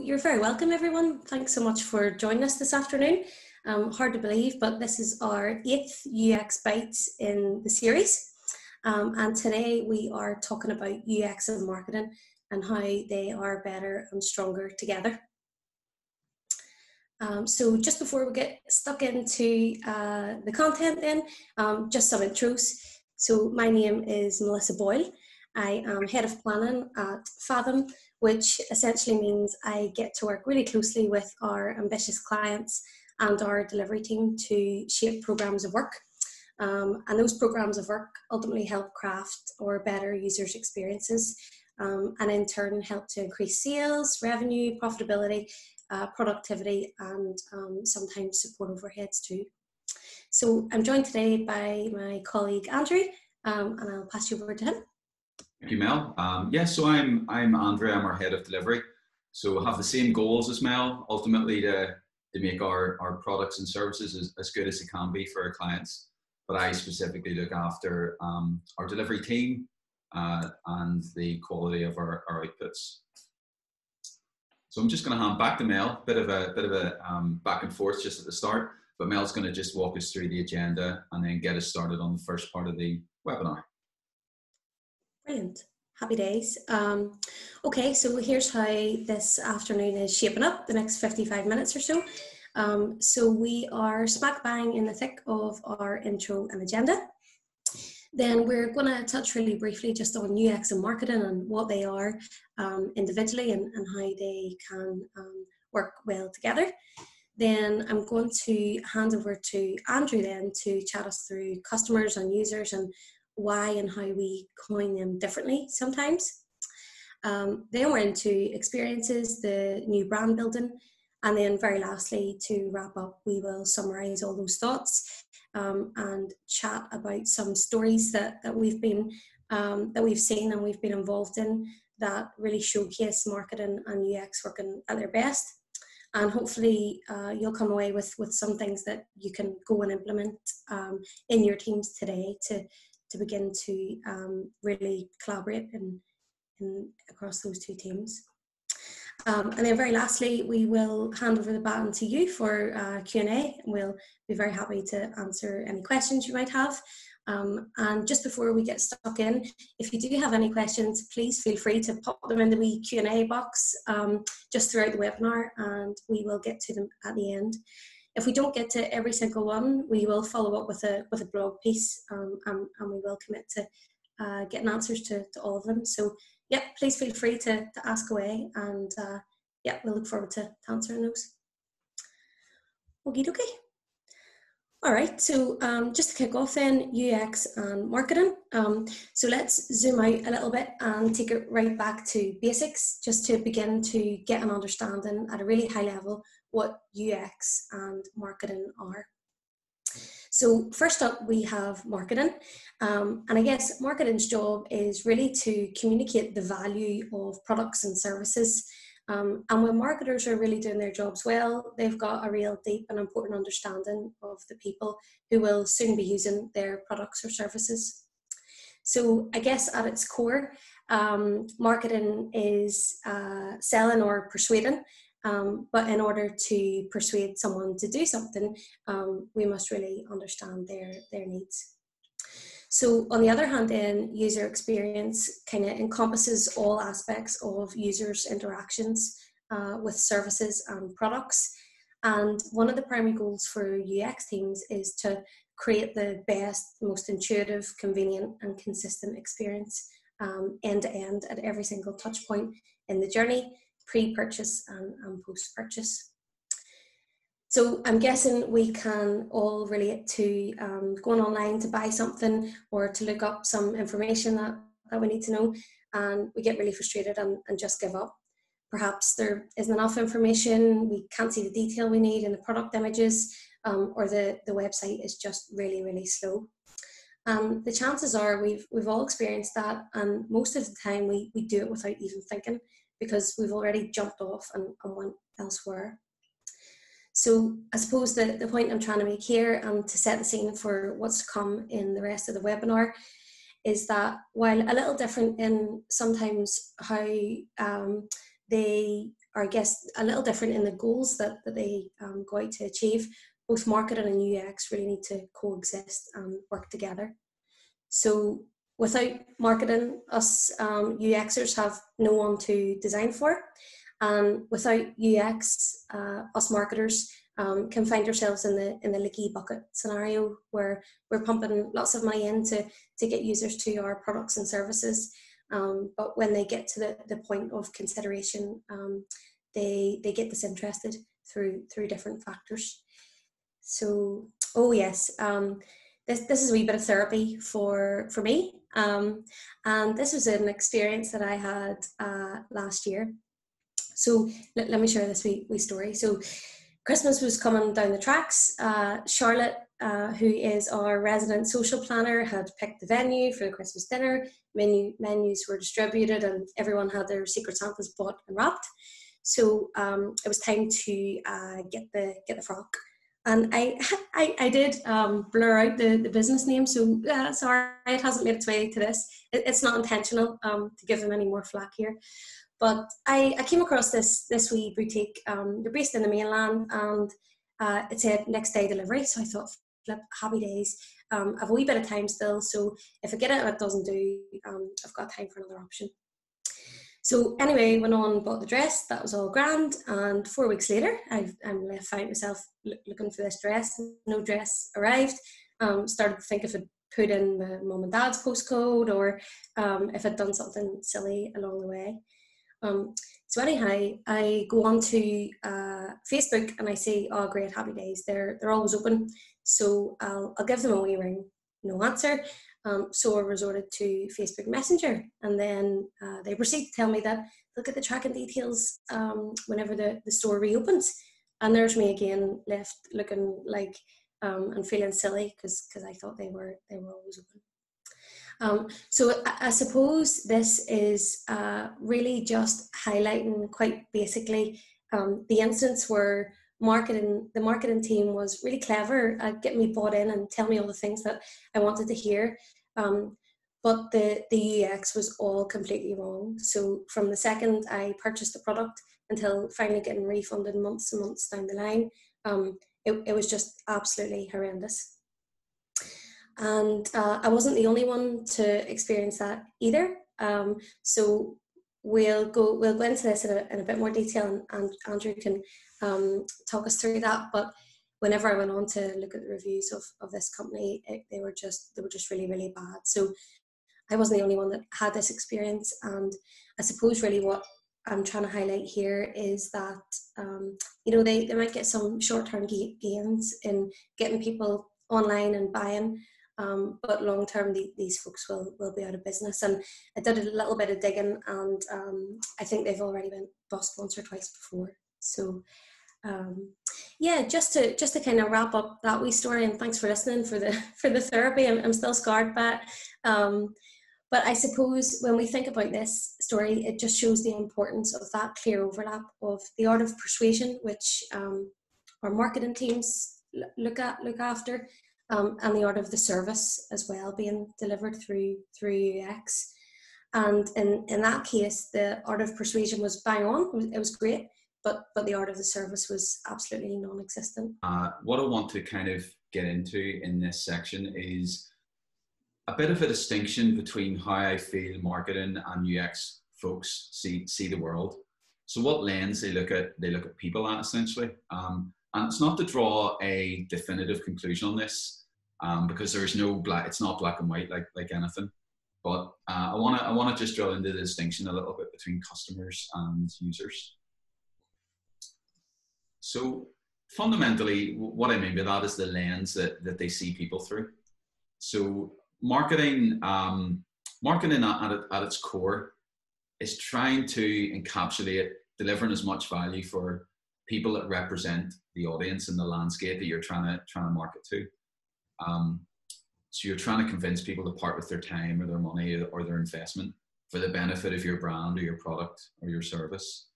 you're very welcome, everyone. Thanks so much for joining us this afternoon. Hard to believe, but this is our 8th UX Bites in the series. And today we are talking about UX and marketing and how they are better and stronger together. So just before we get stuck into the content then, just some intros. So my name is Melissa Boyle. I am Head of Planning at Fathom, which essentially means I get to work really closely with our ambitious clients and our delivery team to shape programs of work. And those programs of work ultimately help craft or better users' experiences, and in turn help to increase sales, revenue, profitability, productivity, and sometimes support overheads too. So I'm joined today by my colleague Andrew, and I'll pass you over to him. Thank you, Mel. So I'm Andrew. I'm our head of delivery. So have the same goals as Mel, ultimately to make our products and services as good as they can be for our clients. But I specifically look after our delivery team and the quality of our outputs. So I'm just going to hand back to Mel. Bit of a back and forth just at the start, but Mel's going to just walk us through the agenda and then get us started on the first part of the webinar. Brilliant. Happy days. Okay, so here's how this afternoon is shaping up, the next 55 minutes or so. So we are smack bang in the thick of our intro and agenda. Then we're going to touch really briefly just on UX and marketing and what they are individually and how they can work well together. Then I'm going to hand over to Andrew then to chat us through customers and users and why and how we coin them differently sometimes. Then we're into experiences, the new brand building, and then very lastly, to wrap up, we will summarize all those thoughts and chat about some stories that we've seen and we've been involved in that really showcase marketing and UX working at their best. And hopefully you'll come away with some things that you can go and implement in your teams today to begin to really collaborate across those two teams. And then very lastly, we will hand over the baton to you for Q&A, and we'll be very happy to answer any questions you might have. And just before we get stuck in, if you do have any questions, please feel free to pop them in the wee Q&A box just throughout the webinar, and we will get to them at the end. If we don't get to every single one, we will follow up with a blog piece, and we will commit to getting answers to all of them. So, yeah, please feel free to ask away, and yeah, we'll look forward to answering those. Okie dokie. All right, so just to kick off then, UX and marketing. So let's zoom out a little bit and take it right back to basics, just to begin to get an understanding at a really high level what UX and marketing are. So first up, we have marketing. And I guess marketing's job is really to communicate the value of products and services. And when marketers are really doing their jobs well, they've got a real deep and important understanding of the people who will soon be using their products or services. So I guess at its core, marketing is selling or persuading. But in order to persuade someone to do something, we must really understand their needs. So on the other hand then, user experience kind of encompasses all aspects of users' interactions with services and products. And one of the primary goals for UX teams is to create the best, most intuitive, convenient and consistent experience end to end at every single touch point in the journey, pre-purchase and post-purchase. So I'm guessing we can all relate to going online to buy something or to look up some information that we need to know, and we get really frustrated and just give up. Perhaps there isn't enough information, we can't see the detail we need in the product images, or the website is just really, really slow. The chances are we've all experienced that, and most of the time we do it without even thinking, because we've already jumped off and went elsewhere. So I suppose the point I'm trying to make here, and to set the scene for what's to come in the rest of the webinar, is that while a little different in sometimes how they I guess a little different in the goals that they go out to achieve. Both marketing and UX really need to coexist and work together. So without marketing, us UXers have no one to design for. And without UX, us marketers can find ourselves in the leaky bucket scenario where we're pumping lots of money in to get users to our products and services. But when they get to the point of consideration, they get disinterested through different factors. So, oh yes, this is a wee bit of therapy for me. And this was an experience that I had last year. So let me share this wee story. So Christmas was coming down the tracks. Charlotte, who is our resident social planner, had picked the venue for the Christmas dinner. Menus were distributed and everyone had their Secret Santas bought and wrapped. So it was time to get the frock. And I did blur out the business name, so sorry, it hasn't made its way to this. It's not intentional to give them any more flack here. But I came across this wee boutique. They're based in the mainland, and it said next day delivery. So I thought, flip, happy days. I've a wee bit of time still, so if I get it and it doesn't do, I've got time for another option. So anyway, went on, bought the dress, that was all grand, and 4 weeks later, I found myself looking for this dress. No dress arrived. Started to think if I'd put in my mum and dad's postcode or if I'd done something silly along the way. So anyhow, I go on to Facebook and I say, oh great, happy days, they're always open. So I'll give them a wee ring, no answer. So I resorted to Facebook Messenger, and then they proceed to tell me that they'll get the tracking details whenever the store reopens. And there's me again, left looking like and feeling silly because I thought they were always open. So I suppose this is really just highlighting quite basically the instance where the marketing team was really clever at getting me bought in and tell me all the things that I wanted to hear. But the UX was all completely wrong. So from the second I purchased the product until finally getting refunded months and months down the line, it was just absolutely horrendous. And I wasn't the only one to experience that either. So we'll go into this in a bit more detail, and Andrew can talk us through that. But whenever I went on to look at the reviews of this company, they were just really, really bad. So I wasn't the only one that had this experience. And I suppose really what I'm trying to highlight here is that, they might get some short-term gains in getting people online and buying, but long-term these folks will be out of business. And I did a little bit of digging, and I think they've already been bust once or twice before. So yeah, just to kind of wrap up that wee story, and thanks for listening for the therapy. I'm still scarred by it. But I suppose when we think about this story, it just shows the importance of that clear overlap of the art of persuasion, which our marketing teams look after, and the art of the service as well being delivered through UX. And in that case, the art of persuasion was bang on. It was great. But the art of the service was absolutely non-existent. What I want to kind of get into in this section is a bit of a distinction between how I feel marketing and UX folks see the world. So what lens they look at people at, essentially. And it's not to draw a definitive conclusion on this, because there is it's not black and white like anything. But I want to just drill into the distinction a little bit between customers and users. So fundamentally, what I mean by that is the lens that they see people through. So marketing at its core is trying to encapsulate delivering as much value for people that represent the audience and the landscape that you're trying to market to. So you're trying to convince people to part with their time or their money or their investment for the benefit of your brand or your product or your service.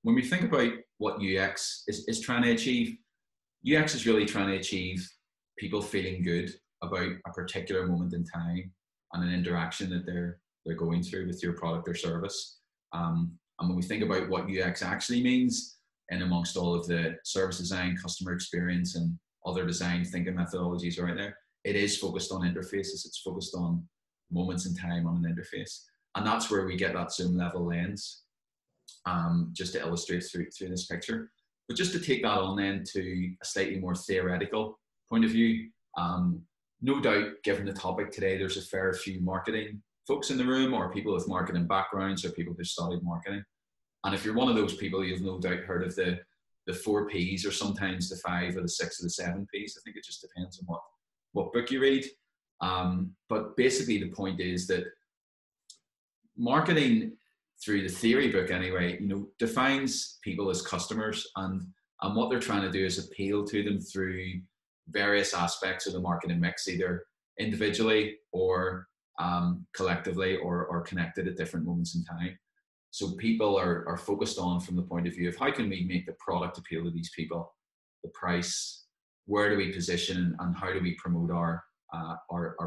When we think about what UX is trying to achieve, UX is really trying to achieve people feeling good about a particular moment in time and an interaction that they're going through with your product or service. And And when we think about what UX actually means, in amongst all of the service design, customer experience, and other design thinking methodologies right there, it is focused on interfaces. It's focused on moments in time on an interface. And that's where we get that zoom level lens, just to illustrate through this picture. But just to take that on then to a slightly more theoretical point of view, no doubt, given the topic today, there's a fair few marketing folks in the room, or people with marketing backgrounds, or people who studied marketing. And if you're one of those people, you've no doubt heard of the 4 Ps, or sometimes the 5 or the 6 or the 7 Ps. I think it just depends on what book you read. But basically the point is that marketing, through the theory book anyway, defines people as customers, and what they're trying to do is appeal to them through various aspects of the marketing mix, either individually or collectively, or connected at different moments in time. So people are focused on from the point of view of how can we make the product appeal to these people, the price, where do we position, and how do we promote our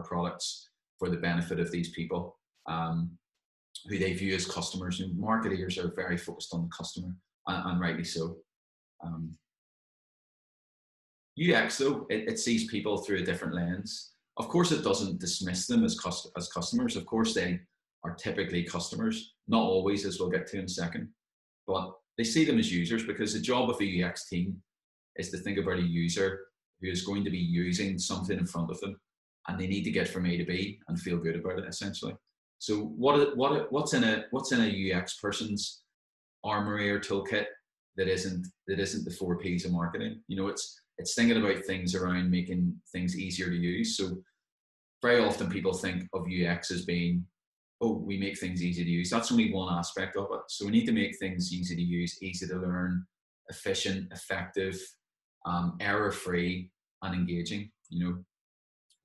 products for the benefit of these people who they view as customers. And marketers are very focused on the customer, and rightly so. UX, though, it sees people through a different lens. Of course, it doesn't dismiss them as customers. Of course, they are typically customers, not always, as we'll get to in a second, but they see them as users, because the job of a UX team is to think about a user who is going to be using something in front of them, and they need to get from A to B and feel good about it, essentially. So what's in a UX person's armory or toolkit that isn't the 4 Ps of marketing? It's thinking about things around making things easier to use. So very often people think of UX as being, oh, we make things easy to use. That's only one aspect of it. So we need to make things easy to use, easy to learn, efficient, effective, error-free, and engaging. You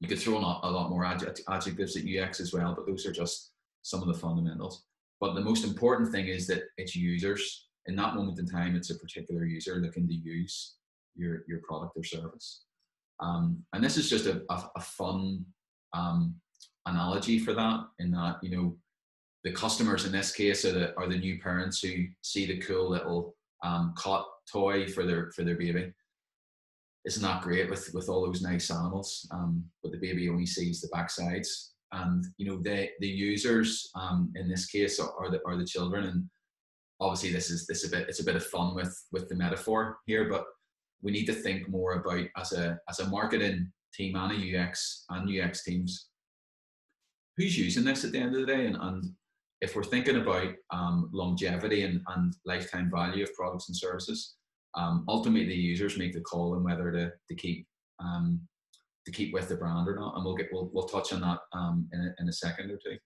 could throw in a lot more adjectives at UX as well, but those are just some of the fundamentals. But the most important thing is that it's users. In that moment in time, it's a particular user looking to use your product or service. And this is just a fun analogy for that, in that, the customers in this case are the new parents who see the cool little cot toy for their baby. Isn't that great with all those nice animals? But the baby only sees the backsides. And the users in this case are the children. And obviously it's a bit of fun with the metaphor here, but we need to think more about, as a marketing team and a UX teams, who's using this at the end of the day. And if we're thinking about longevity and lifetime value of products and services, ultimately the users make the call on whether to keep with the brand or not. And we'll touch on that in a second or two.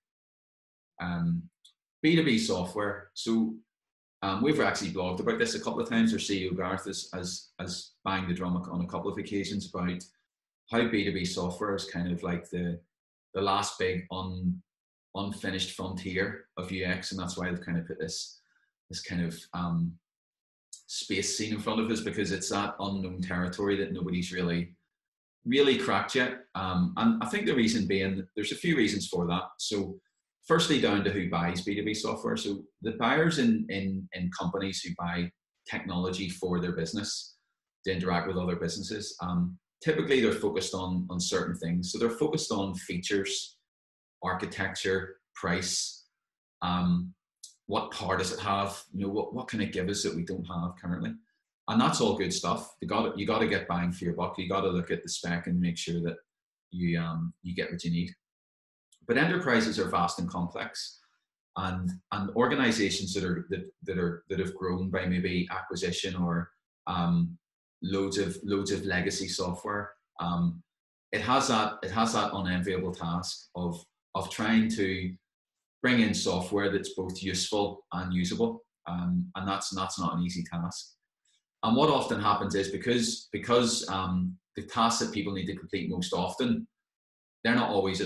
B2B software. So we've actually blogged about this a couple of times. Our CEO Gareth has banged the drum on a couple of occasions about how B2B software is kind of like the last big unfinished frontier of UX, and that's why they've kind of put this kind of space scene in front of us, because it's that unknown territory that nobody's really cracked yet. And I think the reason being, there's a few reasons for that. So firstly, down to who buys B2B software. So the buyers in companies who buy technology for their business to interact with other businesses, typically they're focused on certain things. So they're focused on features, architecture, price, what power does it have? What can it give us that we don't have currently? And that's all good stuff. You got to get bang for your buck. You got to look at the spec and make sure that you get what you need. But enterprises are vast and complex, and organizations that have grown by maybe acquisition or loads of legacy software. It has that unenviable task of trying to bring in software that's both useful and usable, and that's not an easy task. And what often happens is because the tasks that people need to complete most often, they're not always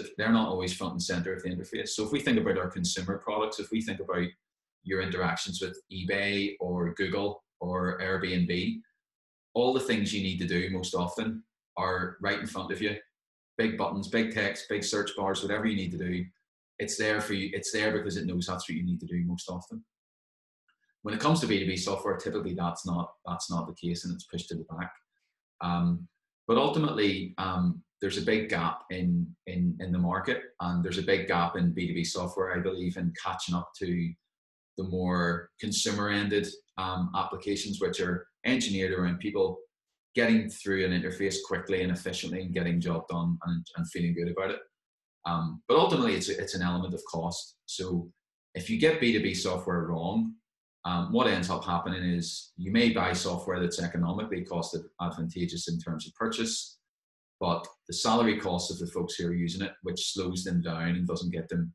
front and center of the interface. So if we think about our consumer products, if we think about your interactions with eBay or Google or Airbnb, all the things you need to do most often are right in front of you. Big buttons, big text, big search bars, whatever you need to do, it's there for you. It's there because it knows that's what you need to do most often. When it comes to B2B software, typically that's not the case, and it's pushed to the back. But ultimately, there's a big gap in the market, and there's a big gap in B2B software, I believe, in catching up to the more consumer-ended applications, which are engineered around people getting through an interface quickly and efficiently and getting job done and feeling good about it. But ultimately, it's an element of cost. So if you get B2B software wrong, what ends up happening is you may buy software that's economically cost advantageous in terms of purchase, but the salary costs of the folks who are using it, which slows them down and doesn't get them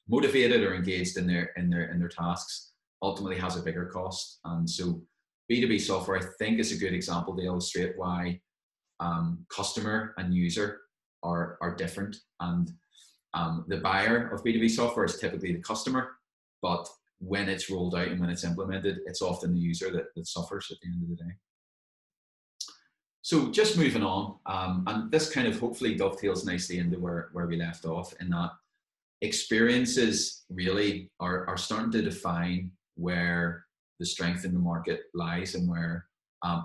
motivated or engaged in their tasks, ultimately has a bigger cost. And so B2B software, I think, is a good example to illustrate why customer and user are different. And the buyer of B2B software is typically the customer, but when it's rolled out and when it's implemented, it's often the user that suffers at the end of the day. So just moving on, and this kind of hopefully dovetails nicely into where we left off, in that experiences really are starting to define where the strength in the market lies, and where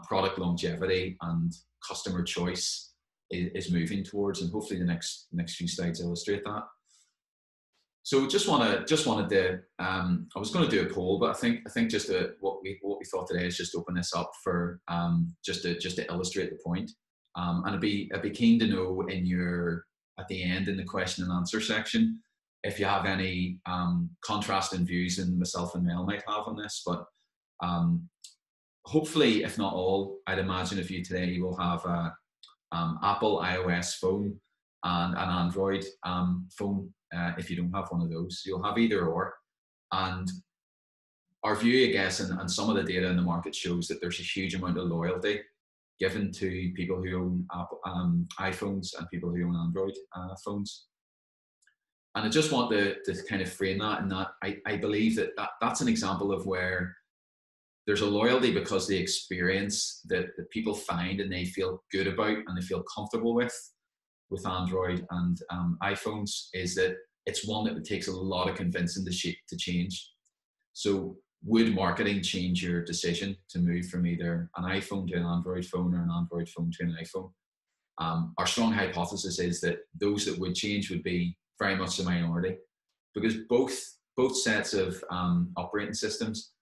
product longevity and customer choice is moving towards. And hopefully the next few slides illustrate that. So just wanted to, I was going to do a poll, but I think just what we thought today is just open this up for just to illustrate the point. And I'd be keen to know at the end in the question and answer section if you have any contrasting views, and myself and Mel might have on this. But hopefully, if not all, I'd imagine if you today you will have a Apple iOS phone and an Android phone. If you don't have one of those, you'll have either or. And our view, I guess, and some of the data in the market shows that there's a huge amount of loyalty given to people who own Apple, iPhones, and people who own Android phones. And I just want to kind of frame that, and that I believe that's an example of where there's a loyalty because the experience that people find and they feel good about and they feel comfortable with Android and iPhones is that it's one that takes a lot of convincing to change. So would marketing change your decision to move from either an iPhone to an Android phone or an Android phone to an iPhone? Our strong hypothesis is that those that would change would be very much the minority, because both sets of operating systems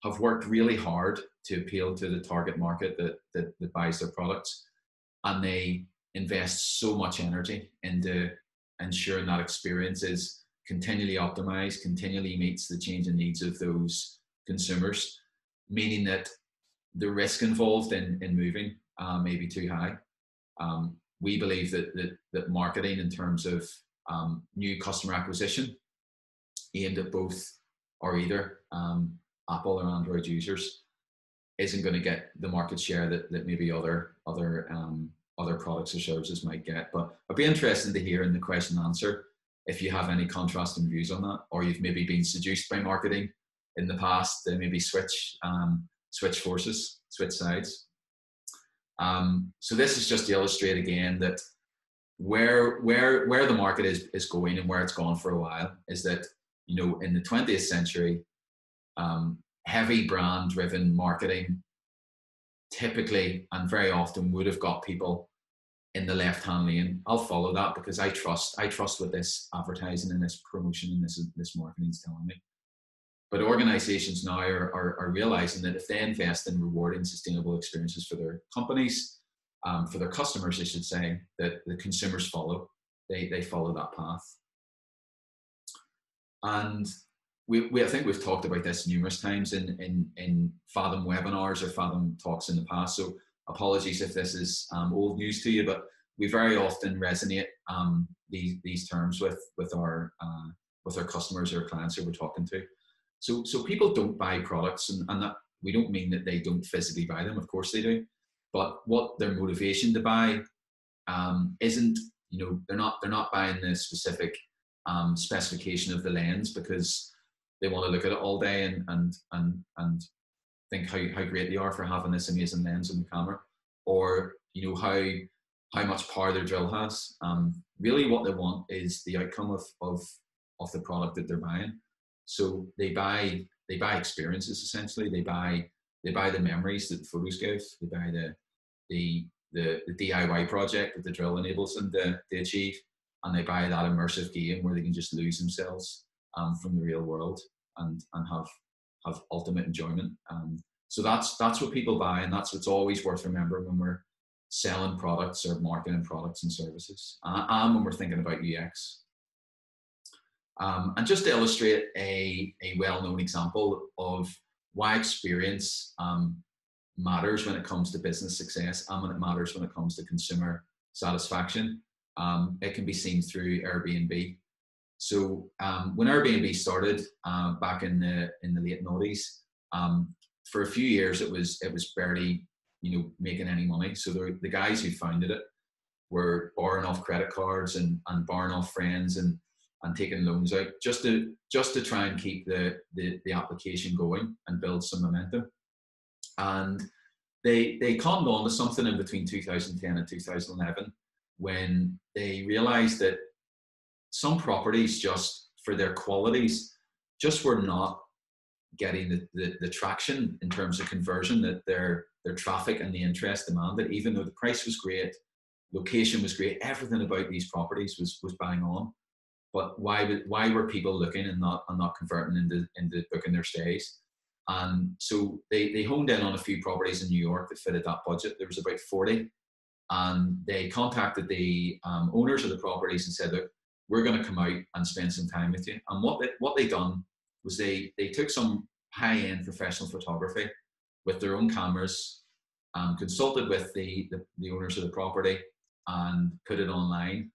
have worked really hard to appeal to the target market that buys their products, and they invest so much energy into ensuring that experience is continually optimized, continually meets the changing needs of those consumers, meaning that the risk involved in moving may be too high. We believe that marketing in terms of new customer acquisition aimed at both or either Apple or Android users isn't going to get the market share that maybe other products or services might get. But I'd be interested to hear in the question and answer if you have any contrasting views on that, or you've maybe been seduced by marketing in the past to maybe switch sides. So this is just to illustrate again that where the market is going and where it's gone for a while is that, in the 20th century, heavy brand driven marketing typically and very often would have got people in the left hand lane. I'll follow that because I trust what this advertising and this promotion and this marketing is telling me. But organizations now are realizing that if they invest in rewarding sustainable experiences for their companies, for their customers, I should say, that the consumers follow. They follow that path. And I think we've talked about this numerous times in Fathom webinars or Fathom talks in the past. So apologies if this is old news to you, but we very often resonate these terms with our customers or clients who we're talking to. So people don't buy products, and that we don't mean that they don't physically buy them. Of course they do, but what their motivation to buy isn't. They're not buying the specific specification of the lens because they want to look at it all day and think how great they are for having this amazing lens on the camera, or how much power their drill has. Really, what they want is the outcome of the product that they're buying. So they buy they buy experiences essentially. They buy the memories that the photos give. They buy the DIY project that the drill enables them to achieve, and they buy that immersive game where they can just lose themselves from the real world and have ultimate enjoyment. So that's what people buy, and that's what's always worth remembering when we're selling products or marketing products and services, and when we're thinking about UX. And just to illustrate a well-known example of why experience matters when it comes to business success and when it matters when it comes to consumer satisfaction, it can be seen through Airbnb. So when Airbnb started back in the late noughties, for a few years it was barely making any money. So the guys who founded it were borrowing off credit cards and borrowing off friends and taking loans out just to try and keep the application going and build some momentum. And they conned on to something in between 2010 and 2011 when they realized that some properties, just for their qualities, just were not getting the traction in terms of conversion that their traffic and the interest demanded. Even though the price was great, location was great, everything about these properties was bang on. But why were people looking and not converting into booking their stays? And so they honed in on a few properties in New York that fitted that budget. There was about 40, and they contacted the owners of the properties and said, look, we're going to come out and spend some time with you. And what they done was they took some high-end professional photography with their own cameras, consulted with the owners of the property, and put it online.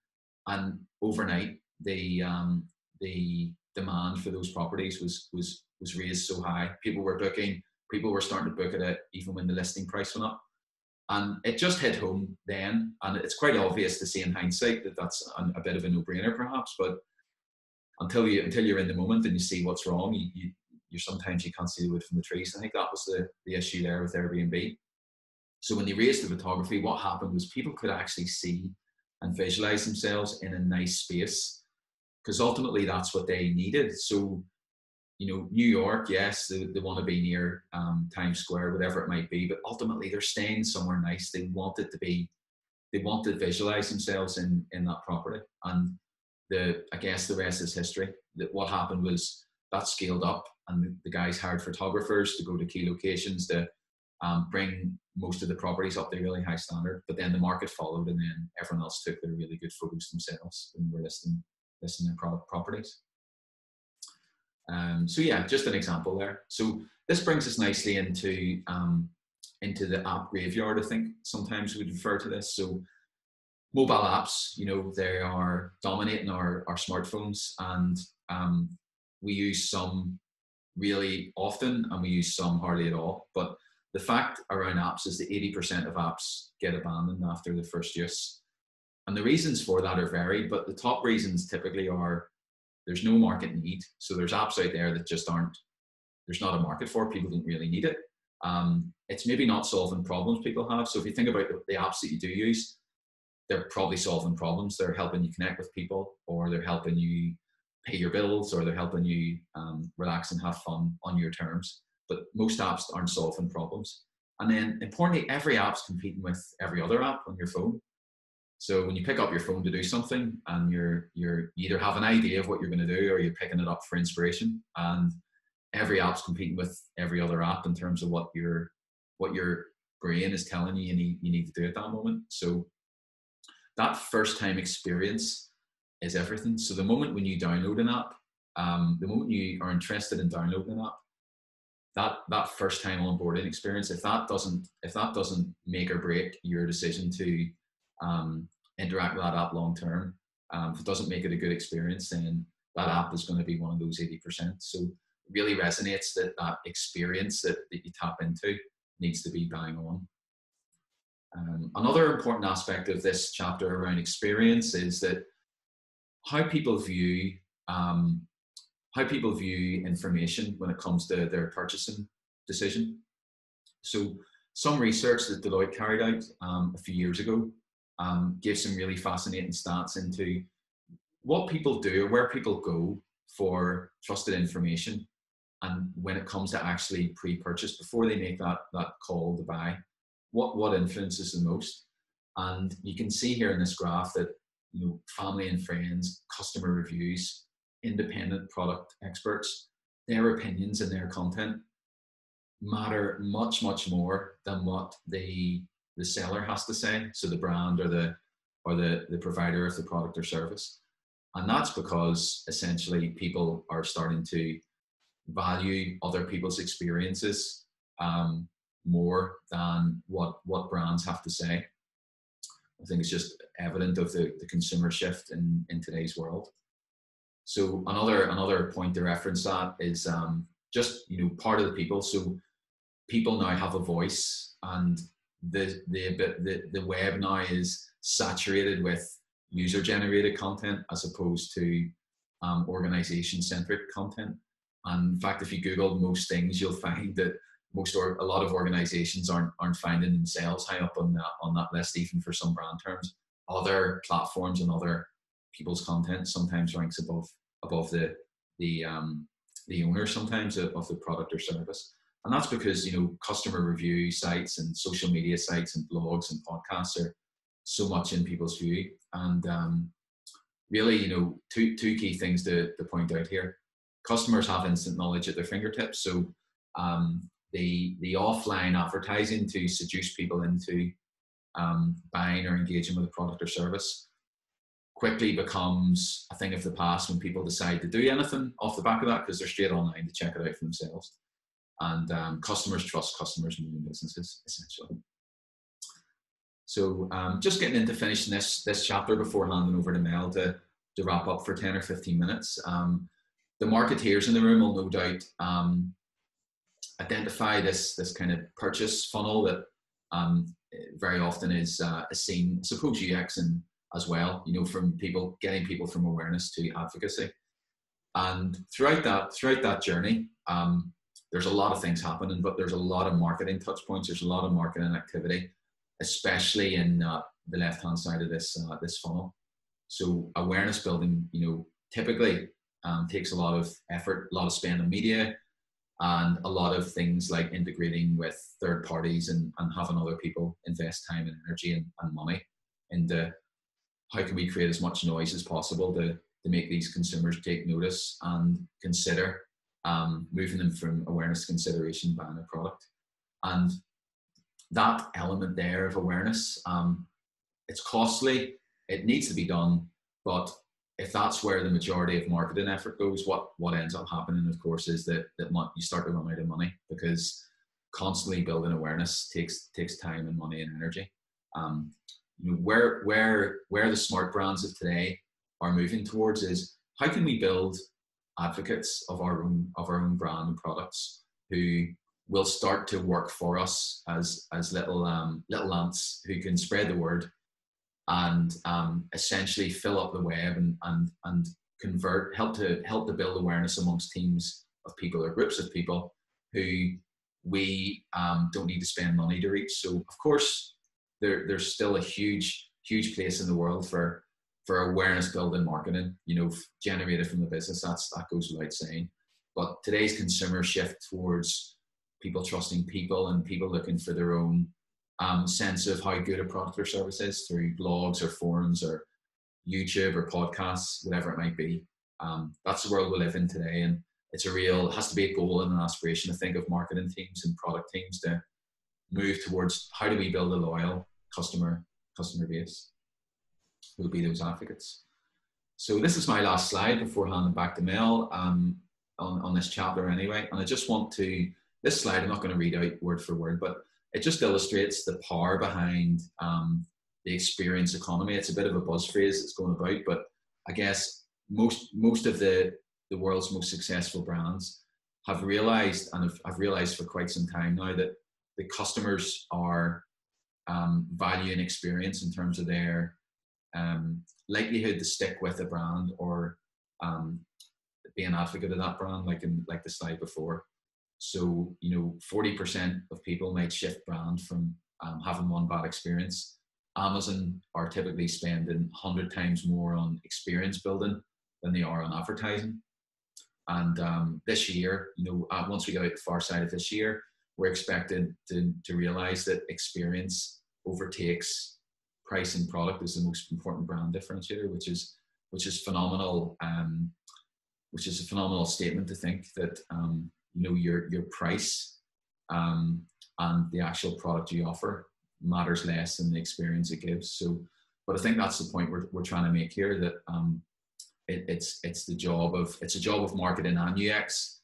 And overnight, the demand for those properties was raised so high. People were booking. People were starting to book it even when the listing price went up. And it just hit home then. And it's quite obvious to see in hindsight that that's a bit of a no-brainer, perhaps. But until you're in the moment and you see what's wrong, you sometimes you can't see the wood from the trees. I think that was the issue there with Airbnb. So when they raised the photography, what happened was people could actually see and visualize themselves in a nice space, because ultimately that's what they needed. So, New York, yes, they want to be near Times Square, whatever it might be, but ultimately they're staying somewhere nice. They want to visualize themselves in that property. And I guess the rest is history. That what happened was that scaled up, and the guys hired photographers to go to key locations to bring most of the properties up to a really high standard. But then the market followed, and then everyone else took their really good photos themselves and were listing their properties. So yeah, just an example there. So this brings us nicely into the app graveyard. I think sometimes we refer to this. So mobile apps, they are dominating our smartphones, and we use some really often and we use some hardly at all. But the fact around apps is that 80% of apps get abandoned after the first use. And the reasons for that are varied, but the top reasons typically are there's no market need. So there's apps out there that just there's not a market for. People don't really need it. It's maybe not solving problems people have. So if you think about the apps that you do use, they're probably solving problems. They're helping you connect with people, or they're helping you pay your bills, or they're helping you relax and have fun on your terms. But most apps aren't solving problems. And then importantly, every app's competing with every other app on your phone. So when you pick up your phone to do something, and you either have an idea of what you're going to do, or you're picking it up for inspiration, and every app's competing with every other app in terms of what your brain is telling you need to do at that moment. So that first time experience is everything. So the moment when you download an app, the moment you are interested in downloading an app, that first time onboarding experience, if that doesn't make or break your decision to interact with that app long term, if it doesn't make it a good experience, then that app is going to be one of those 80%. So it really resonates that experience that you tap into needs to be bang on. Another important aspect of this chapter around experience is that how people view information when it comes to their purchasing decision. So some research that Deloitte carried out a few years ago gave some really fascinating stats into what people do or where people go for trusted information. And when it comes to actually pre-purchase, before they make that call to buy, what influences the most? And you can see here in this graph that, you know, family and friends, customer reviews, independent product experts, their opinions and their content matter much, much more than what the seller has to say. So the brand or the provider of the product or service. And that's because essentially people are starting to value other people's experiences more than what brands have to say. I think it's just evident of the consumer shift in today's world. So another point to reference that is just, you know, part of the people. So people now have a voice, and the web now is saturated with user-generated content as opposed to organization-centric content. And in fact, if you Google most things, you'll find that a lot of organizations aren't finding themselves high up on that list, even for some brand terms. Other platforms and other people's content sometimes ranks above the owner sometimes of the product or service. And that's because, you know, customer review sites and social media sites and blogs and podcasts are so much in people's view. And really, you know, two key things to point out here. Customers have instant knowledge at their fingertips. So the offline advertising to seduce people into buying or engaging with a product or service quickly becomes a thing of the past when people decide to do anything off the back of that, because they're straight online to check it out for themselves. And customers trust customers in businesses, essentially. So just getting into finishing this chapter before handing over to Mel to wrap up for 10 or 15 minutes. The marketeers in the room will no doubt identify this kind of purchase funnel that very often is seen, suppose UX and as well, you know, from getting people from awareness to advocacy. And throughout that journey, there's a lot of things happening, but there's a lot of marketing touch points. There's a lot of marketing activity, especially in the left-hand side of this funnel. So awareness building, you know, typically takes a lot of effort, a lot of spend on media, and a lot of things like integrating with third parties and having other people invest time and energy and money into how can we create as much noise as possible to make these consumers take notice and consider moving them from awareness to consideration buying a product. And that element there of awareness, it's costly, it needs to be done, but if that's where the majority of marketing effort goes, what ends up happening, of course, is that you start to run out of money, because constantly building awareness takes time and money and energy. You know, where the smart brands of today are moving towards is how can we build advocates of our own brand and products who will start to work for us as little ants who can spread the word and essentially fill up the web and help to build awareness amongst teams of people or groups of people who we don't need to spend money to reach. So of course there's still a huge place in the world for awareness building marketing, you know, generated from the business. That goes without saying. But today's consumer shift towards people trusting people and people looking for their own sense of how good a product or service is through blogs or forums or YouTube or podcasts, whatever it might be. That's the world we live in today, and it has to be a goal and an aspiration, I think, of marketing teams and product teams to move towards how do we build a loyal customer base who will be those advocates. So this is my last slide before handing back to Mel on this chapter anyway. And I just want to, this slide, I'm not going to read out word for word, but it just illustrates the power behind the experience economy. It's a bit of a buzz phrase that's going about, but I guess most of the world's most successful brands have realized, and have realized for quite some time now, that the customers are valuing experience in terms of their likelihood to stick with a brand or be an advocate of that brand, like the slide before. So, you know, 40% of people might shift brand from having one bad experience. Amazon are typically spending 100 times more on experience building than they are on advertising. And this year, once we get out the far side of this year, we're expected to realize that experience overtakes price and product as the most important brand differentiator, which is phenomenal. Which is a phenomenal statement to think that your price and the actual product you offer matters less than the experience it gives. So, but I think that's the point we're trying to make here, that it's a job of marketing and UX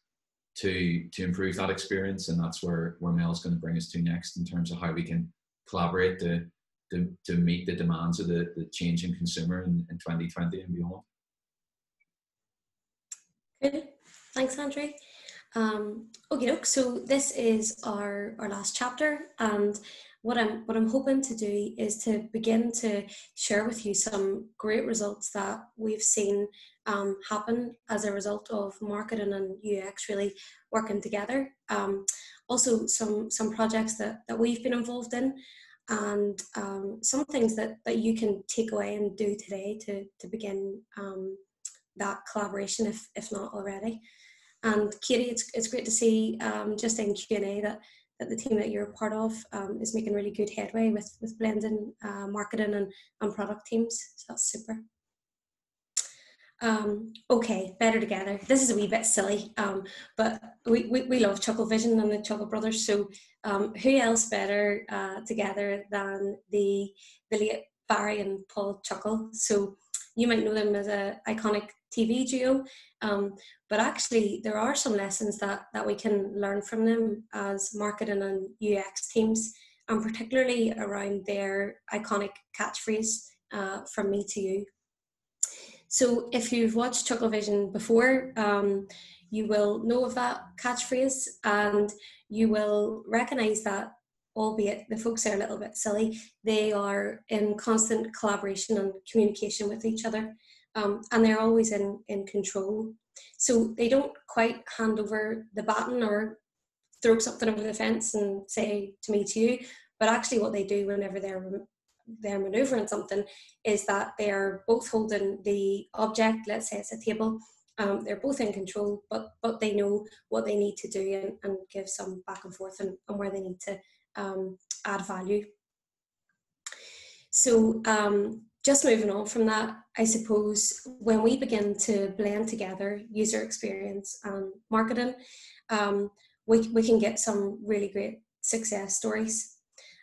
to improve that experience, and that's where Mel's going to bring us to next in terms of how we can collaborate to meet the demands of the changing consumer in 2020 and beyond. Good. Thanks, Andrew. Okay, so this is our last chapter, and what I'm hoping to do is to begin to share with you some great results that we've seen happen as a result of marketing and UX really working together. Also some projects that we've been involved in, and some things that you can take away and do today to begin that collaboration if not already. And Kiri, it's great to see just in Q&A that the team that you're a part of is making really good headway with blending marketing and product teams. So that's super. Okay, better together. This is a wee bit silly, but we love Chuckle Vision and the Chuckle Brothers. So who else better together than the late Barry and Paul Chuckle? So you might know them as an iconic TV duo, but actually there are some lessons that we can learn from them as marketing and UX teams, and particularly around their iconic catchphrase, from me to you. So if you've watched Chuckle Vision before, you will know of that catchphrase, and you will recognise that, albeit the folks are a little bit silly, they are in constant collaboration and communication with each other, and they're always in control. So they don't quite hand over the baton or throw something over the fence and say to me to you, but actually what they do whenever they're manoeuvring something is that they're both holding the object, let's say it's a table, they're both in control, but they know what they need to do and give some back and forth and where they need to add value. So just moving on from that, I suppose when we begin to blend together user experience and marketing, we can get some really great success stories.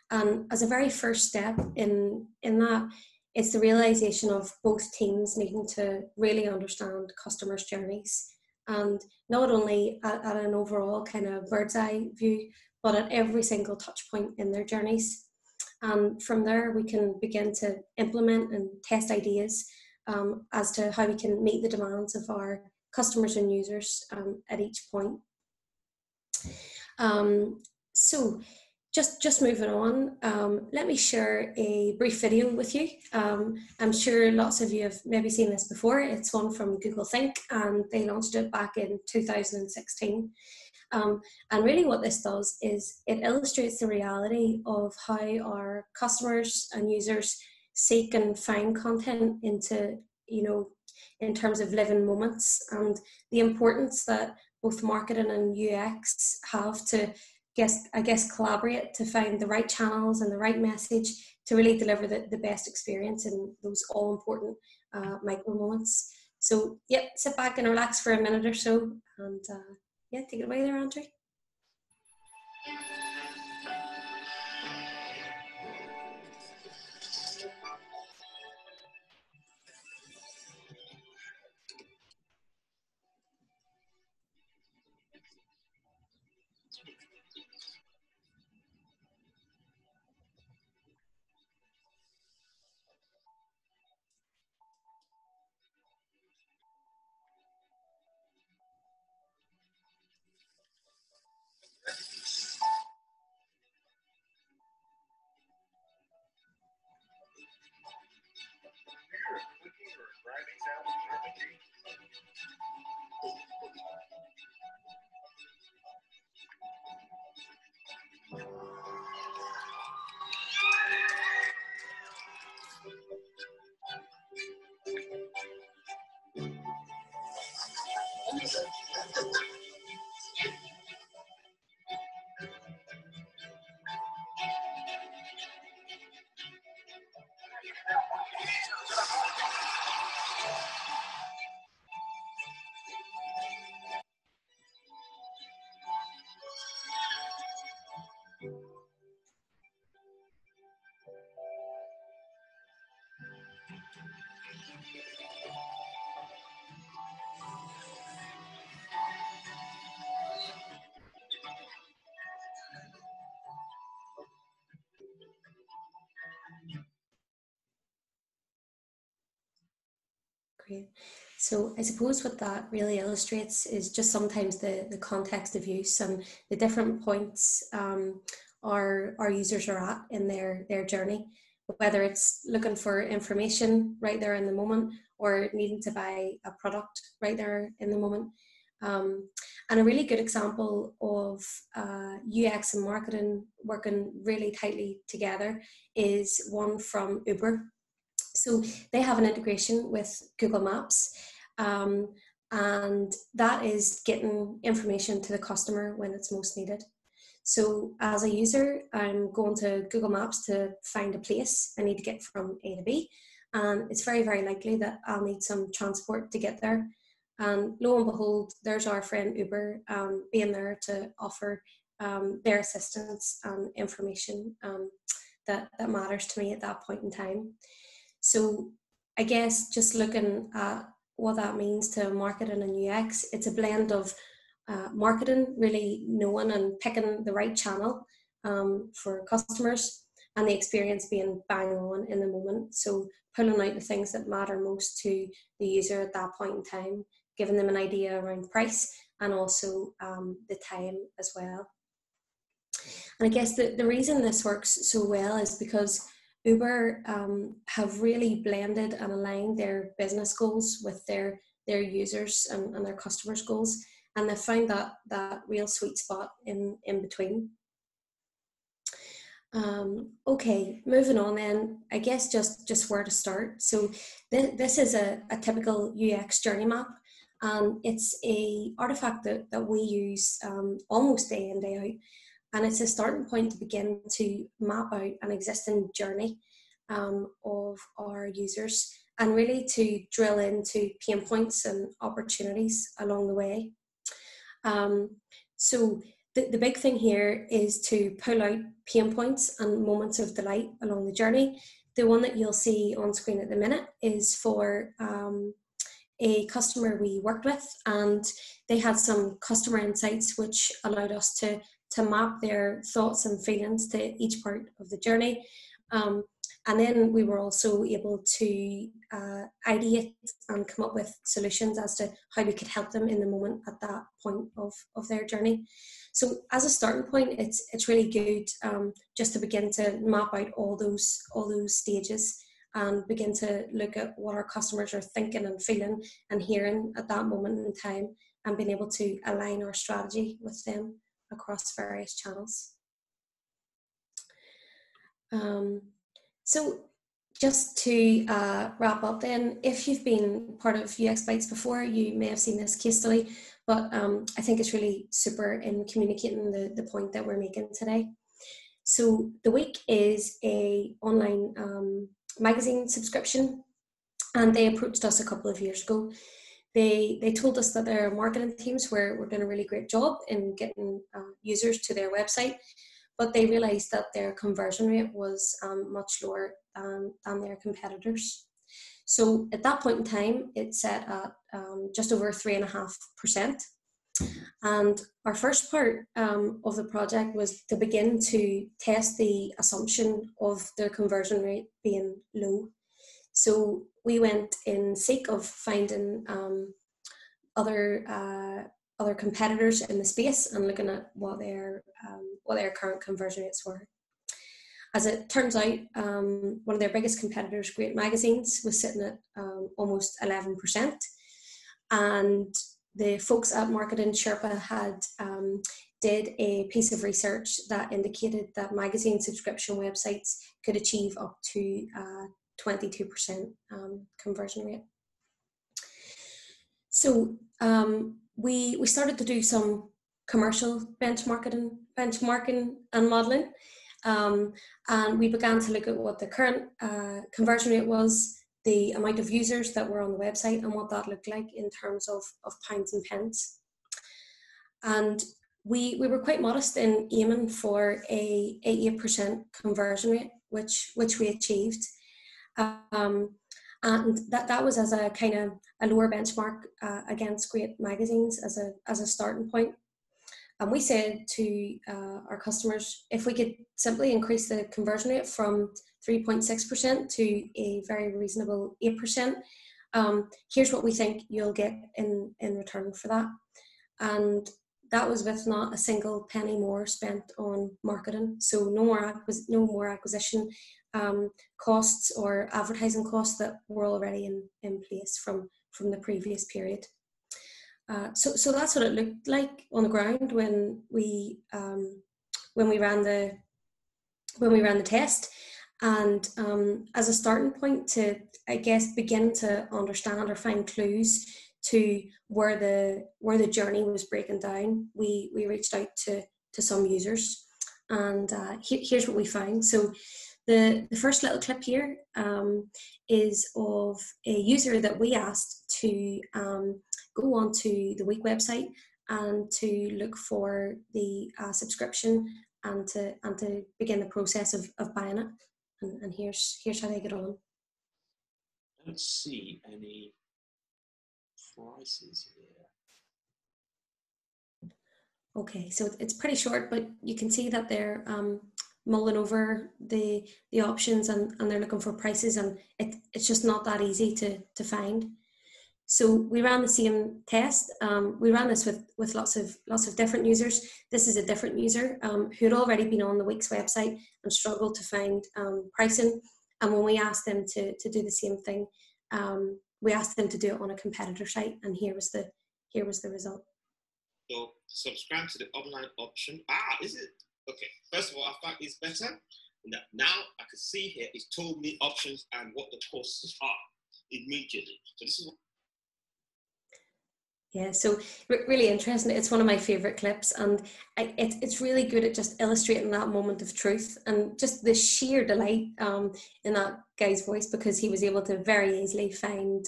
And as a very first step in that, it's the realization of both teams needing to really understand customers' journeys, and not only at an overall kind of bird's eye view, but at every single touch point in their journeys. And from there, we can begin to implement and test ideas as to how we can meet the demands of our customers and users at each point. So just moving on, let me share a brief video with you. I'm sure lots of you have maybe seen this before. It's one from Google Think, and they launched it back in 2016. And really what this does is it illustrates the reality of how our customers and users seek and find content into, in terms of living moments, and the importance that both marketing and UX have to collaborate to find the right channels and the right message to really deliver the best experience in those all important micro moments. So sit back and relax for a minute or so, and take it away there, Andrew. Great. So I suppose what that really illustrates is just sometimes the context of use and the different points our users are at in their journey, whether it's looking for information right there in the moment or needing to buy a product right there in the moment. And a really good example of UX and marketing working really tightly together is one from Uber. So they have an integration with Google Maps, and that is getting information to the customer when it's most needed. So as a user, I'm going to Google Maps to find a place I need to get from A to B, and it's very, very likely that I'll need some transport to get there. And lo and behold, there's our friend Uber being there to offer their assistance and information that matters to me at that point in time. So I guess just looking at what that means to marketing and UX, it's a blend of marketing, really knowing and picking the right channel for customers, and the experience being bang on in the moment. So pulling out the things that matter most to the user at that point in time, giving them an idea around price and also the time as well. And I guess the reason this works so well is because Uber have really blended and aligned their business goals with their users and their customers' goals, and they found that real sweet spot in between. Okay, moving on then, I guess just where to start. So this is a typical UX journey map, and it's a artifact that we use almost day in, day out. And it's a starting point to begin to map out an existing journey of our users, and really to drill into pain points and opportunities along the way. So the big thing here is to pull out pain points and moments of delight along the journey. The one that you'll see on screen at the minute is for a customer we worked with, and they had some customer insights which allowed us to map their thoughts and feelings to each part of the journey. And then we were also able to ideate and come up with solutions as to how we could help them in the moment at that point of their journey. So as a starting point, it's really good just to begin to map out all those stages and begin to look at what our customers are thinking and feeling and hearing at that moment in time, and being able to align our strategy with them across various channels. So just to wrap up then, if you've been part of UX Bytes before, you may have seen this case study, but I think it's really super in communicating the point that we're making today. So the week is a online magazine subscription, and they approached us a couple of years ago. They told us that their marketing teams were doing a really great job in getting users to their website, but they realized that their conversion rate was much lower than their competitors. So at that point in time, it set at just over 3.5%. And our first part of the project was to begin to test the assumption of their conversion rate being low. So we went in seek of finding other competitors in the space and looking at what their current conversion rates were. As it turns out, one of their biggest competitors, Great Magazines, was sitting at almost 11%, and the folks at Marketing Sherpa had did a piece of research that indicated that magazine subscription websites could achieve up to 22% conversion rate. So we started to do some commercial benchmarking and modeling, and we began to look at what the current conversion rate was, the amount of users that were on the website, and what that looked like in terms of pounds and pence. And we were quite modest in aiming for a 8% conversion rate, which we achieved. And that was as a kind of a lower benchmark against great magazines as a starting point. And we said to our customers, if we could simply increase the conversion rate from 3.6% to a very reasonable 8%, here's what we think you'll get in return for that. And that was with not a single penny more spent on marketing. So no more acquisition costs or advertising costs that were already in place from the previous period. So that's what it looked like on the ground when we ran the test. And as a starting point to, I guess, begin to understand or find clues to where the journey was breaking down, we reached out to some users, and here's what we found. So the first little clip here is of a user that we asked to go onto the Week website and to look for the subscription and to begin the process of buying it. And here's how they get on. I don't see any prices here. Okay, so it's pretty short, but you can see that they're mulling over the options and they're looking for prices, and it's just not that easy to find. So we ran the same test. We ran this with lots of different users. This is a different user who had already been on the Week's website and struggled to find pricing. And when we asked them to do the same thing, we asked them to do it on a competitor site, and here was the result. So subscribe to the online option. Is it? Okay. First of all, I found it's better. Now I can see here it's told me options and what the costs are immediately. So this is. Yeah, so really interesting. It's one of my favorite clips, and it's really good at just illustrating that moment of truth and just the sheer delight in that guy's voice, because he was able to very easily find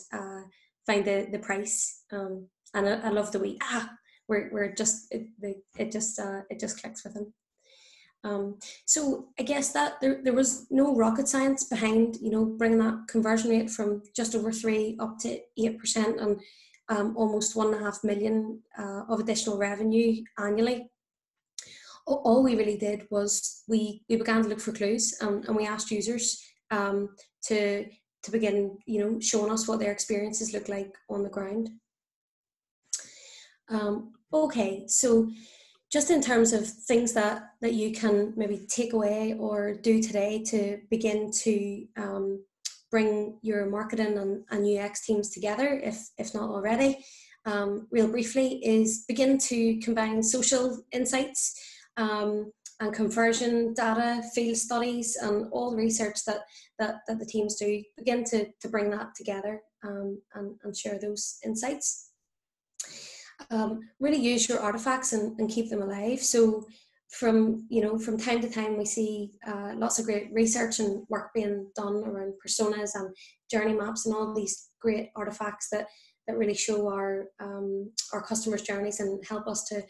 the price. And I love the way we're just it just clicks with him. So I guess that there was no rocket science behind bringing that conversion rate from just over 3 up to 8%, and almost 1.5 million of additional revenue annually. All we really did was we began to look for clues, and we asked users to begin showing us what their experiences look like on the ground. Okay, so just in terms of things that you can maybe take away or do today to begin to bring your marketing and UX teams together, if not already, real briefly, is begin to combine social insights and conversion data, field studies, and all the research that the teams do. Begin to bring that together and share those insights. Really use your artifacts and keep them alive. So from time to time we see lots of great research and work being done around personas and journey maps and all these great artifacts that really show our customers' journeys and help us to,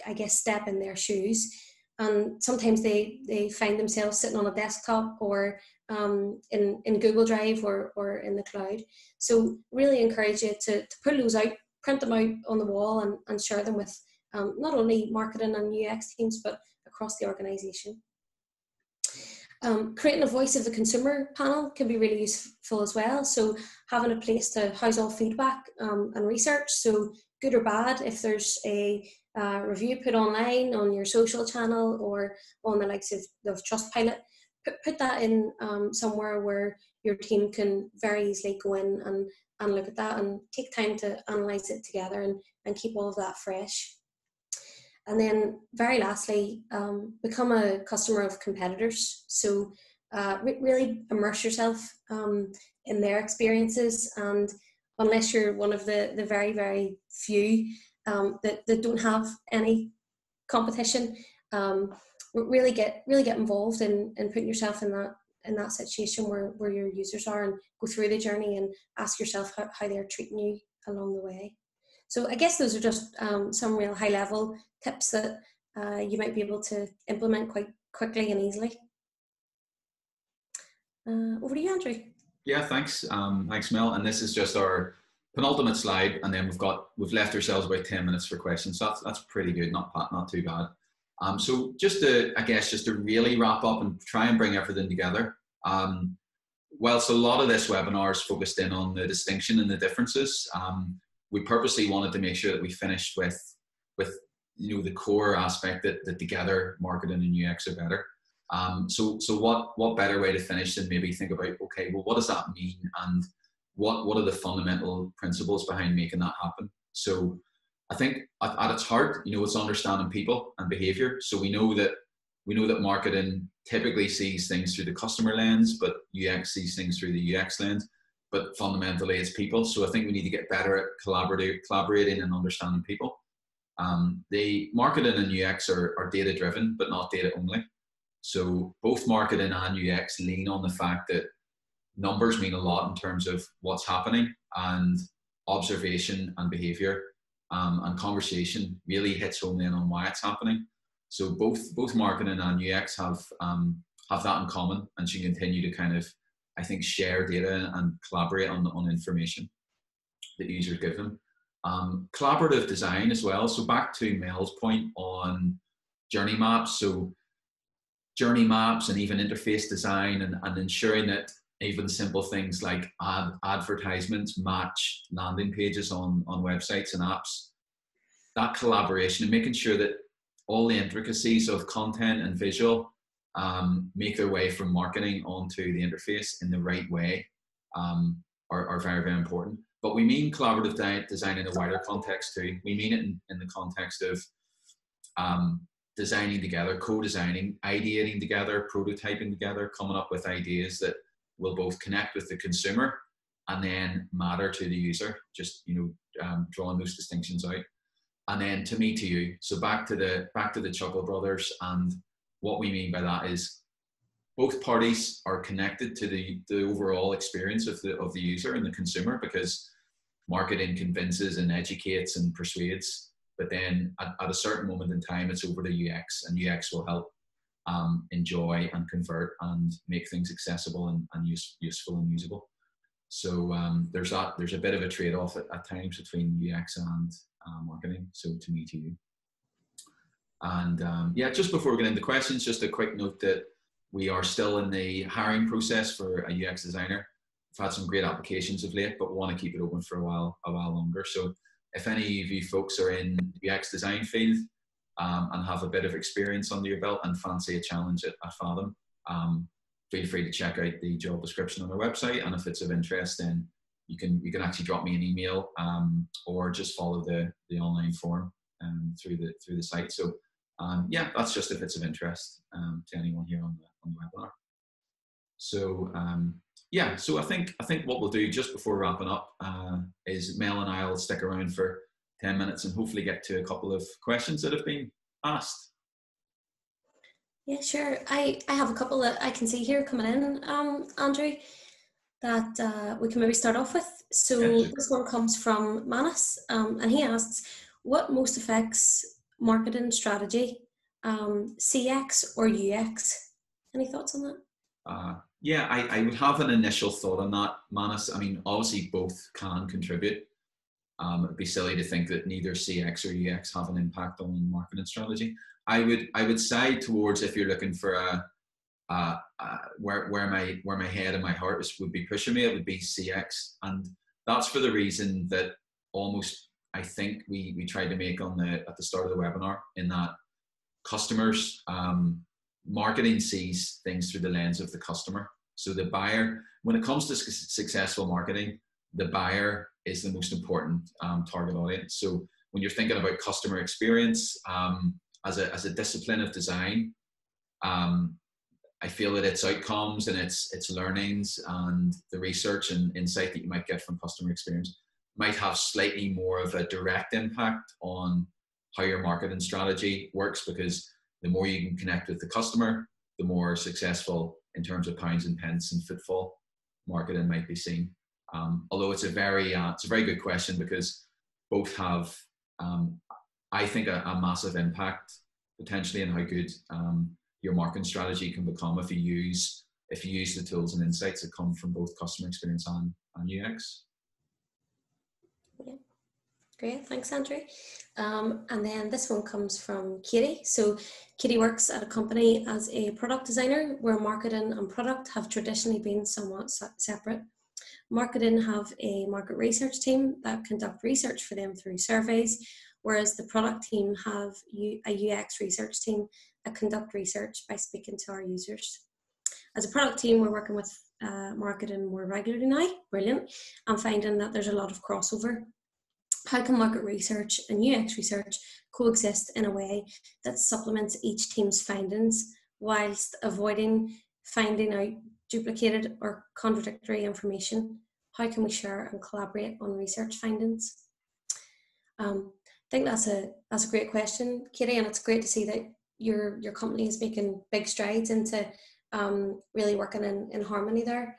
I guess, step in their shoes. And sometimes they find themselves sitting on a desktop or in Google Drive or in the cloud. So really encourage you to pull those out, print them out on the wall and share them with not only marketing and UX teams, but across the organisation. Creating a voice of the consumer panel can be really useful as well. So having a place to house all feedback and research. So good or bad, if there's a review put online on your social channel or on the likes of Trustpilot, put that in somewhere where your team can very easily go in and look at that and take time to analyse it together and keep all of that fresh. And then very lastly, become a customer of competitors. So really immerse yourself in their experiences, and unless you're one of the very, very few that don't have any competition, really get involved in putting yourself in that situation where your users are, and go through the journey and ask yourself how they're treating you along the way. So I guess those are just some real high level tips that you might be able to implement quite quickly and easily. Over to you, Andrew. Yeah, thanks. Thanks, Mel. And this is just our penultimate slide, and then we've left ourselves about 10 minutes for questions. So that's pretty good, not too bad. So just to really wrap up and try and bring everything together. Whilst a lot of this webinar is focused in on the distinction and the differences, we purposely wanted to make sure that we finished with the core aspect that together marketing and UX are better. So what better way to finish than maybe think about, okay, well, what does that mean, and what are the fundamental principles behind making that happen? So I think at its heart, it's understanding people and behavior. So we know that marketing typically sees things through the customer lens, but UX sees things through the UX lens. But fundamentally, it's people. So I think we need to get better at collaborating and understanding people. The marketing and UX are data driven, but not data only. So both marketing and UX lean on the fact that numbers mean a lot in terms of what's happening, and observation and behavior and conversation really hits home then on why it's happening. So both marketing and UX have that in common, and should continue to kind of, I think, share data and collaborate on information that users give them. Collaborative design as well. So back to Mel's point on journey maps. So journey maps and even interface design, and ensuring that even simple things like advertisements match landing pages on websites and apps. That collaboration and making sure that all the intricacies of content and visual make their way from marketing onto the interface in the right way are very, very important. But we mean collaborative design in a wider context too. We mean it in the context of designing together, co-designing, ideating together, prototyping together, coming up with ideas that will both connect with the consumer and then matter to the user, just drawing those distinctions out. And then to me, to you. So back to the Chuckle Brothers, and what we mean by that is both parties are connected to the overall experience of the user and the consumer, because marketing convinces and educates and persuades, but then at a certain moment in time, it's over to UX, and UX will help enjoy and convert and make things accessible and useful and usable. So there's a bit of a trade-off at times between UX and marketing. So to me, to you. And yeah, just before we get into questions, just a quick note that we are still in the hiring process for a UX designer. We've had some great applications of late, but we want to keep it open for a while longer. So if any of you folks are in the UX design field and have a bit of experience under your belt and fancy a challenge at Fathom, feel free to check out the job description on our website. And if it's of interest, then you can actually drop me an email or just follow the online form through the site. So yeah, that's just if it's of interest to anyone here on the webinar. So yeah, so I think what we'll do just before wrapping up is Mel and I will stick around for 10 minutes and hopefully get to a couple of questions that have been asked. Yeah, sure. I have a couple that I can see here coming in, Andrew, that we can maybe start off with. So yeah, sure. This one comes from Manus, and he asks, what most affects marketing strategy, CX or UX? Any thoughts on that? Yeah, I would have an initial thought on that, Manus. I mean, obviously both can contribute. It'd be silly to think that neither CX or UX have an impact on marketing strategy. I would side towards, if you're looking for where my head and my heart would be pushing me, it would be CX, and that's for the reason that almost I think we tried to make at the start of the webinar, in that customers, marketing sees things through the lens of the customer. So the buyer, when it comes to successful marketing, the buyer is the most important target audience. So when you're thinking about customer experience as a discipline of design, I feel that its outcomes and its learnings and the research and insight that you might get from customer experience might have slightly more of a direct impact on how your marketing strategy works, because the more you can connect with the customer, the more successful in terms of pounds and pence and footfall marketing might be seen. Although it's a very good question, because both have, I think, a massive impact potentially in how good your marketing strategy can become if you use the tools and insights that come from both customer experience and UX. Yeah, great, thanks Andrew. And then this one comes from Kiri. So Kiri works at a company as a product designer where marketing and product have traditionally been somewhat separate. Marketing have a market research team that conduct research for them through surveys, whereas the product team have a UX research team that conduct research by speaking to our users. As a product team, we're working with marketing more regularly now, brilliant, and finding that there's a lot of crossover. How can market research and UX research coexist in a way that supplements each team's findings whilst avoiding finding out duplicated or contradictory information? How can we share and collaborate on research findings? I think that's a great question, Kiri, and it's great to see that your company is making big strides into really working in harmony there.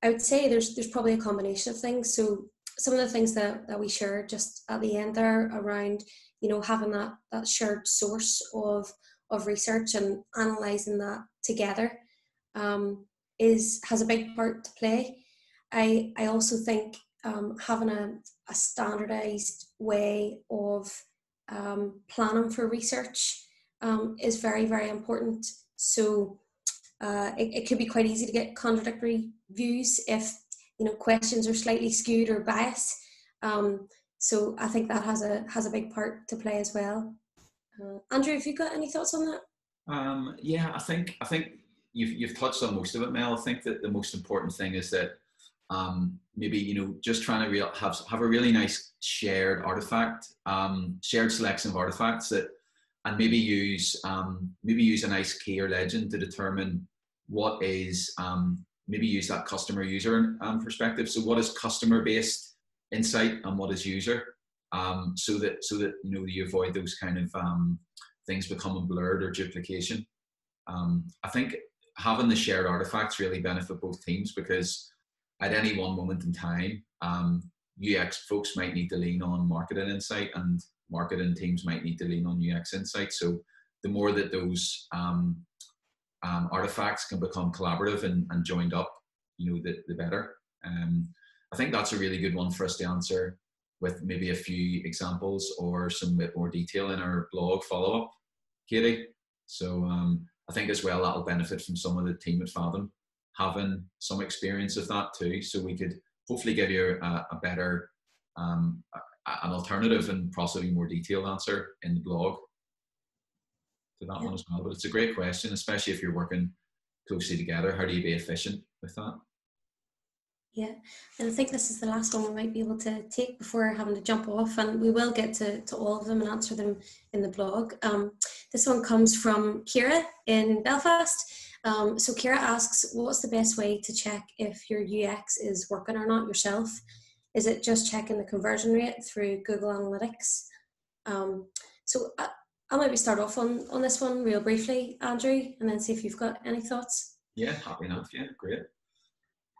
I would say there's probably a combination of things. So some of the things that we shared just at the end there around, you know, having that shared source of research and analysing that together has a big part to play. I also think having a standardised way of planning for research is very, very important. So it could be quite easy to get contradictory views if, you know, questions are slightly skewed or biased. So I think that has a big part to play as well. Andrew, have you got any thoughts on that? Yeah, I think you've touched on most of it, Mel. I think that the most important thing is that maybe, you know, just trying to have a really nice shared artifact, shared selection of artifacts that, and maybe use a nice key or legend to determine what is, maybe use that customer user perspective. So what is customer based insight and what is user, so that you know, you avoid those kind of things becoming blurred or duplication. I think having the shared artifacts really benefit both teams, because at any one moment in time, UX folks might need to lean on marketing insight and marketing teams might need to lean on UX insight. So the more that those artifacts can become collaborative and joined up, you know, the better. I think that's a really good one for us to answer with maybe a few examples or some bit more detail in our blog follow-up, Kiri. So I think as well that'll benefit from some of the team at Fathom having some experience of that too. So we could hopefully give you a better, an alternative and possibly more detailed answer in the blog to that one as well. But it's a great question, especially if you're working closely together. How do you be efficient with that? Yeah, and I think this is the last one we might be able to take before having to jump off, and we will get to all of them and answer them in the blog. This one comes from Kira in Belfast. So Kira asks, what's the best way to check if your UX is working or not yourself? Is it just checking the conversion rate through Google Analytics? So I'll maybe start off on this one real briefly, Andrew, and then see if you've got any thoughts. Yeah, happy enough. Yeah, great.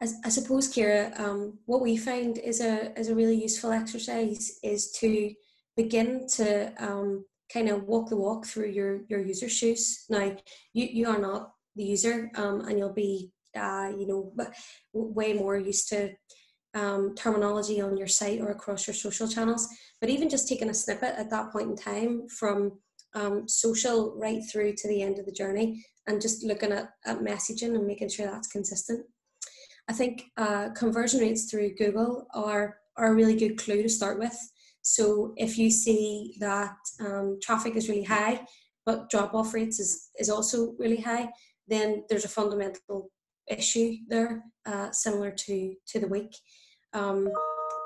I suppose, Kira, what we find is a really useful exercise is to begin to kind of walk the walk through your user's shoes. Now, you are not the user, and you'll be, you know, way more used to terminology on your site or across your social channels. But even just taking a snippet at that point in time from social right through to the end of the journey, and just looking at messaging and making sure that's consistent. I think conversion rates through Google are a really good clue to start with. So if you see that traffic is really high, but drop-off rates is also really high, then there's a fundamental issue there, similar to the week. And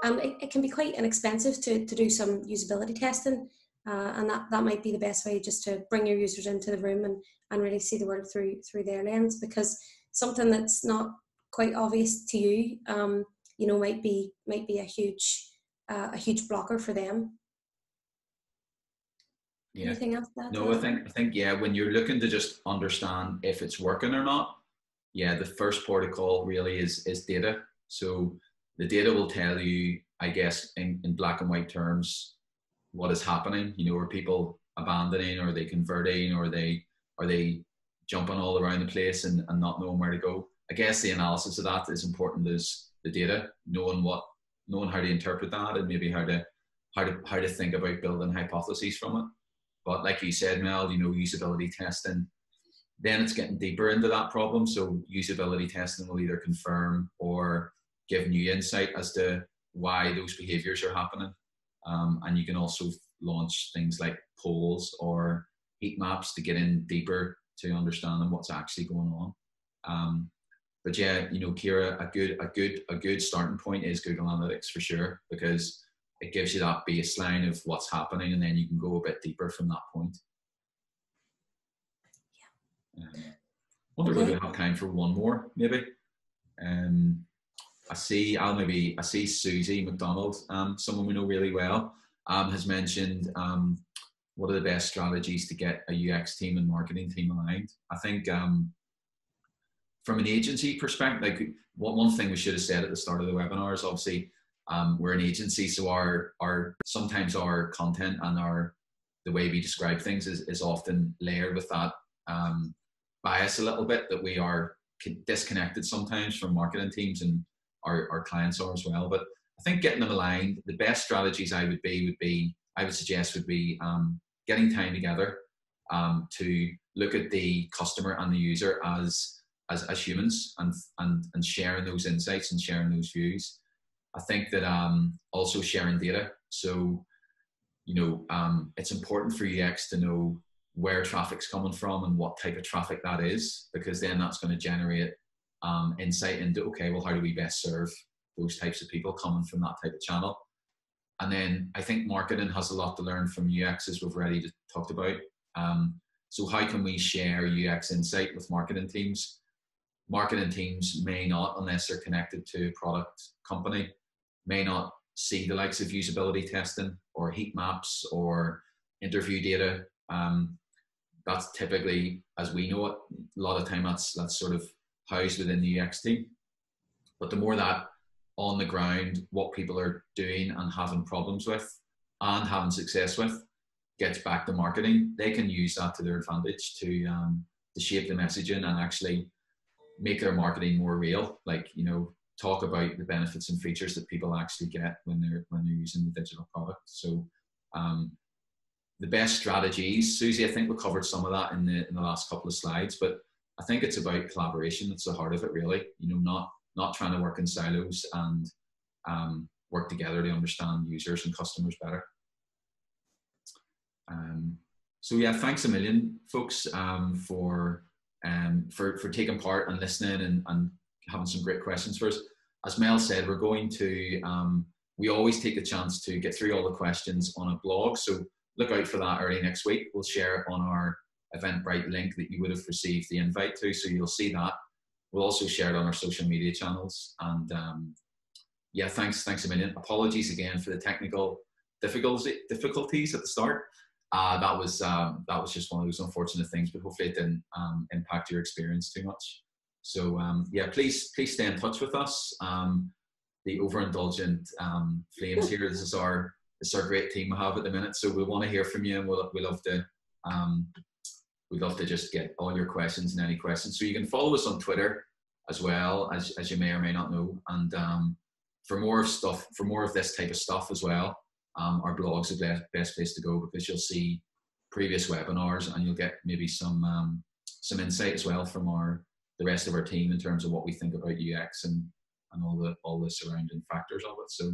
it can be quite inexpensive to do some usability testing, and that might be the best way, just to bring your users into the room and really see the world through their lens, because something that's not quite obvious to you, you know, might be a huge blocker for them. Yeah. Anything else to add? No, I think yeah, when you're looking to just understand if it's working or not, yeah, the first port of call really is data. So the data will tell you I guess, in black and white terms, what is happening. You know, are people abandoning, or are they converting, or are they jumping all around the place and not knowing where to go? I guess the analysis of that is important as the data, knowing how to interpret that, and maybe how to think about building hypotheses from it. But like you said, Mel, you know, usability testing, then it's getting deeper into that problem. So usability testing will either confirm or give new insight as to why those behaviors are happening. And you can also launch things like polls or heat maps to get in deeper to understanding what's actually going on. But yeah, you know, Kira, a good starting point is Google Analytics for sure, because it gives you that baseline of what's happening, and then you can go a bit deeper from that point. Wonder whether we have time for one more, maybe. I see Susie McDonald, someone we know really well, has mentioned what are the best strategies to get a UX team and marketing team aligned. I think from an agency perspective, like one thing we should have said at the start of the webinar is obviously we're an agency, so sometimes our content and the way we describe things is often layered with that bias a little bit, that we are disconnected sometimes from marketing teams, and our clients are as well. But I think getting them aligned, the best strategies I would suggest would be getting time together to look at the customer and the user as humans, and sharing those insights and sharing those views. I think that also sharing data. So, you know, it's important for UX to know where traffic's coming from and what type of traffic that is, because then that's going to generate insight into, okay, well, how do we best serve those types of people coming from that type of channel? And then I think marketing has a lot to learn from UX, as we've already talked about. So how can we share UX insight with marketing teams? Marketing teams may not, unless they're connected to a product company, may not see the likes of usability testing or heat maps or interview data. That's typically, as we know it, a lot of time that's sort of housed within the UX team. But the more that on the ground, what people are doing and having problems with and having success with gets back to marketing, they can use that to their advantage to shape the messaging and actually make their marketing more real. Like, you know, talk about the benefits and features that people actually get when they're using the digital product. So the best strategies, Susie, I think we covered some of that in the last couple of slides, but I think it's about collaboration. That's the heart of it, really. You know, not trying to work in silos, and work together to understand users and customers better. So yeah, thanks a million, folks, for taking part and listening and having some great questions for us. As Mel said, we're going to, we always take the chance to get through all the questions on a blog. So look out for that early next week. We'll share it on our Eventbrite link that you would have received the invite to. So you'll see that. We'll also share it on our social media channels. And yeah, thanks a million. Apologies again for the technical difficulties at the start. That was just one of those unfortunate things, but hopefully it didn't impact your experience too much. So yeah, please stay in touch with us. The overindulgent flames here. This is our great team we have at the minute. So we want to hear from you, and we'd love to just get all your questions and any questions. So you can follow us on Twitter as well, as you may or may not know. And for more of this type of stuff as well, our blog's the best place to go, because you'll see previous webinars and you'll get maybe some insight as well from the rest of our team in terms of what we think about UX and all the surrounding factors of it. So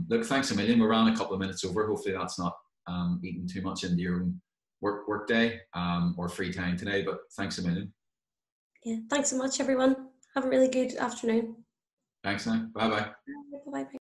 look, thanks a million. We ran a couple of minutes over. Hopefully that's not eating too much into your own work day or free time today, but thanks a million. Yeah, thanks so much, everyone. Have a really good afternoon. Thanks now. Bye-bye. Bye-bye.